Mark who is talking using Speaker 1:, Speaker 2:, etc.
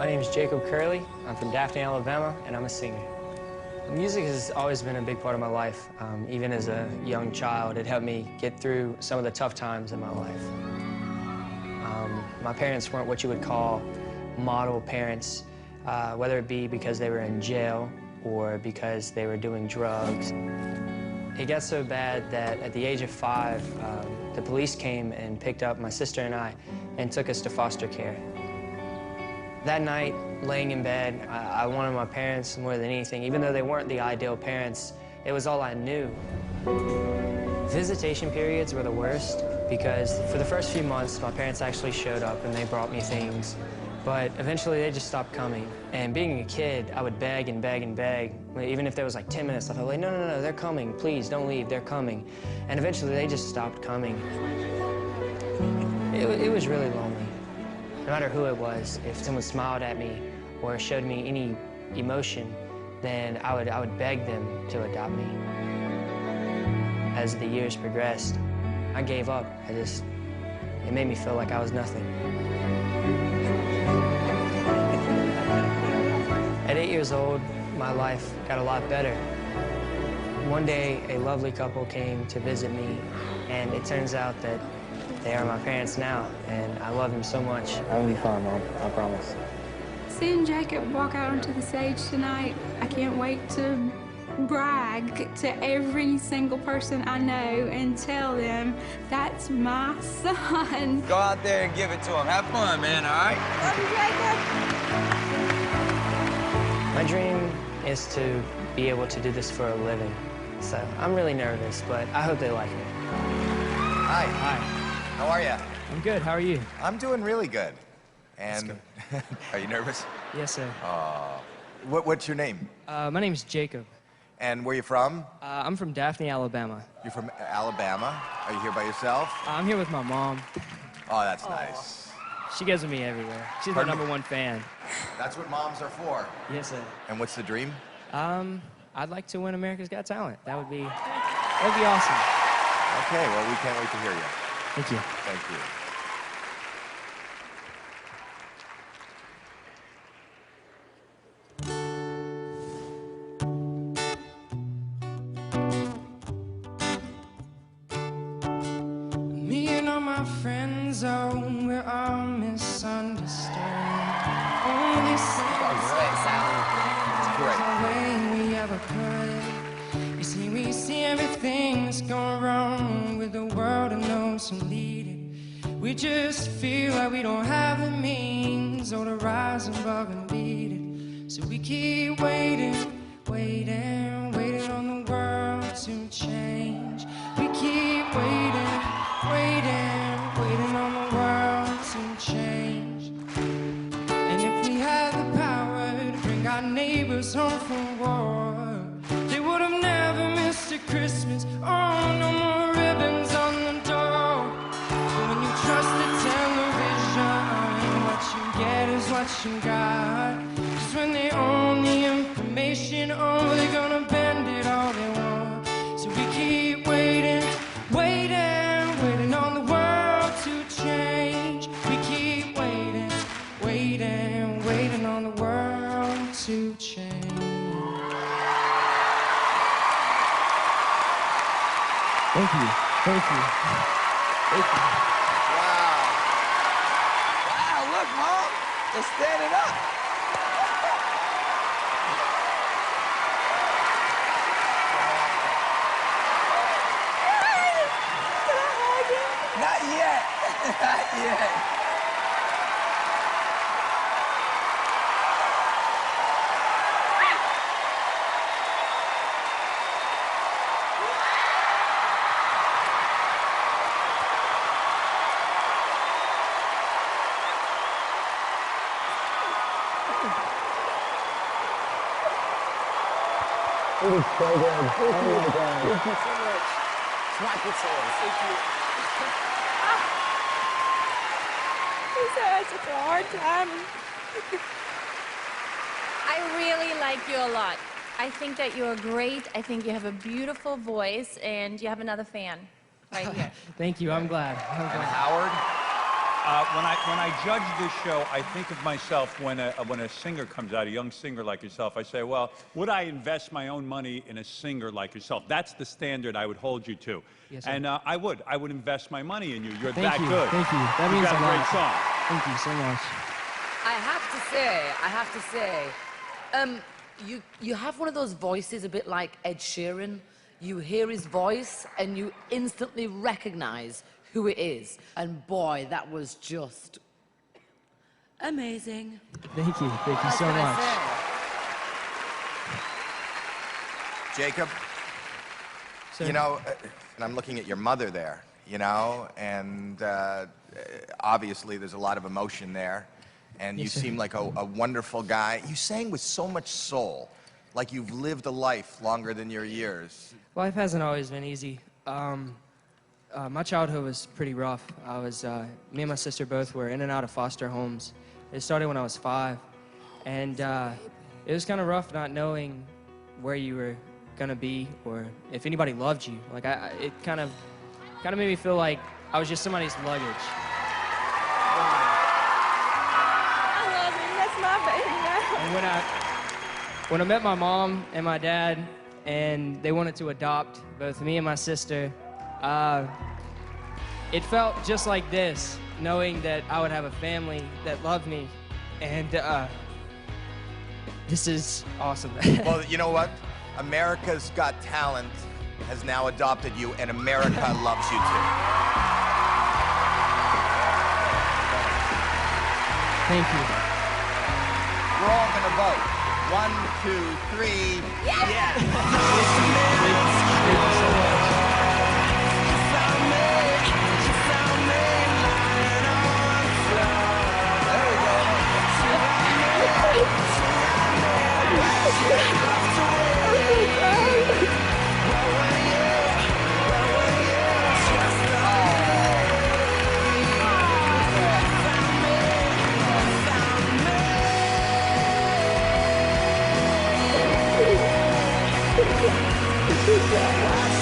Speaker 1: My name is Jaycob Curlee. I'm from Daphne, Alabama, and I'm a singer. Music has always been a big part of my life. Even as a young child, it helped me get through some of the tough times in my life. My parents weren't what you would call model parents, whether it be because they were in jail or because they were doing drugs. It got so bad that at the age of 5, the police came and picked up my sister and I and took us to foster care. That night, laying in bed, I wanted my parents more than anything. Even though they weren't the ideal parents, it was all I knew. Visitation periods were the worst because for the first few months, my parents actually showed up and they brought me things. But eventually, they just stopped coming. And being a kid, I would beg and beg and beg. Even if there was like 10 minutes left, I was like, no, no, no, they're coming. Please, don't leave. They're coming. And eventually, they just stopped coming. It was really lonely. No matter who it was, if someone smiled at me or showed me any emotion, then I would beg them to adopt me. As the years progressed, I gave up. It made me feel like I was nothing. At 8 years old, my life got a lot better. One day, a lovely couple came to visit me, and it turns out that they are my parents now, and I love them so much. I'll be fine, Mom. I promise.
Speaker 2: Seeing Jacob walk out onto the stage tonight, I can't wait to brag to every single person I know and tell them, that's my son.
Speaker 3: Go out there and give it to him. Have fun, man, all right?
Speaker 2: Love you, Jacob.
Speaker 1: My dream is to be able to do this for a living. So I'm really nervous, but I hope they like me.
Speaker 4: Hi.
Speaker 1: Hi.
Speaker 4: How are you?
Speaker 1: I'm good. How are you?
Speaker 4: I'm doing really good. And are you nervous?
Speaker 1: Yes, sir.
Speaker 4: What's your name?
Speaker 1: My name's Jacob.
Speaker 4: And where you from?
Speaker 1: I'm from Daphne, Alabama.
Speaker 4: You're from Alabama? Are you here by yourself?
Speaker 1: I'm here with my mom.
Speaker 4: Oh, that's nice.
Speaker 1: She goes with me everywhere. She's my #1 fan.
Speaker 4: That's what moms are for.
Speaker 1: Yes, sir.
Speaker 4: And what's the dream?
Speaker 1: I'd like to win America's Got Talent. That would be awesome.
Speaker 4: Okay, well, we can't wait to hear you.
Speaker 1: Thank you.
Speaker 4: Thank you.
Speaker 5: Me and all my friends, oh, we're all misunderstood. Only the way we ever could. You see, we see everything that's going wrong with the world and those who lead it. We just feel like we don't have the means or to rise above and beat it. So we keep waiting, waiting, waiting on the world to change. We keep waiting, waiting, waiting on the world to change. And if we had the power to bring our neighbors home from war, they would have never missed a Christmas. Oh, no more ribbons on the door. But when you trust the television, what you get is what you got. Just when they own the information, oh, they're gonna bend it all they want. So we keep waiting, waiting, waiting on the world to change. We keep waiting, waiting, waiting on the world to change.
Speaker 1: Thank you. Thank you. Thank you.
Speaker 3: Wow. Wow, look, Mom. They're standing up. Not yet. Not yet.
Speaker 1: It was so good. Oh my God.
Speaker 3: Thank you so much. Smack your tails. Thank you.
Speaker 2: He's had such a hard time.
Speaker 6: I really like you a lot. I think that you're great. I think you have a beautiful voice, and you have another fan right here.
Speaker 1: Thank you. I'm glad.
Speaker 4: And Howard?
Speaker 7: When I judge this show, I think of myself when a singer comes out, a young singer like yourself. I say, well, would I invest my own money in a singer like yourself? That's the standard I would hold you to.
Speaker 5: Yes, sir.
Speaker 7: And I would invest my money in you. You're
Speaker 5: Thank
Speaker 7: that
Speaker 5: you.
Speaker 7: good.
Speaker 5: Thank you. That
Speaker 7: You
Speaker 5: means
Speaker 7: got
Speaker 5: a
Speaker 7: a great
Speaker 5: lot.
Speaker 7: song.
Speaker 5: Thank you so much.
Speaker 3: I have to say, you have one of those voices a bit like Ed Sheeran. You hear his voice and you instantly recognize who it is. And boy, that was just amazing.
Speaker 5: Thank you. Thank you so
Speaker 3: What can I
Speaker 5: much.
Speaker 3: say?
Speaker 4: Jacob,
Speaker 5: So,
Speaker 4: you know, and I'm looking at your mother there, you know, and obviously there's a lot of emotion there, and you
Speaker 5: Yes, sir.
Speaker 4: seem like a wonderful guy. You sang with so much soul, like you've lived a life longer than your years.
Speaker 5: life hasn't always been easy. My childhood was pretty rough. Me and my sister both were in and out of foster homes. It started when I was 5, and it was kind of rough not knowing where you were gonna be or if anybody loved you. Like it kind of made me feel like I was just somebody's luggage.
Speaker 2: I love him. That's my baby now.
Speaker 5: And when I met my mom and my dad, and they wanted to adopt both me and my sister, it felt just like this, knowing that I would have a family that loved me, and this is awesome.
Speaker 4: Well, you know what? America's Got Talent has now adopted you, and America loves you too.
Speaker 5: Thank you.
Speaker 4: We're all gonna vote. 1, 2, 3.
Speaker 5: Thank you so much.
Speaker 2: Yeah.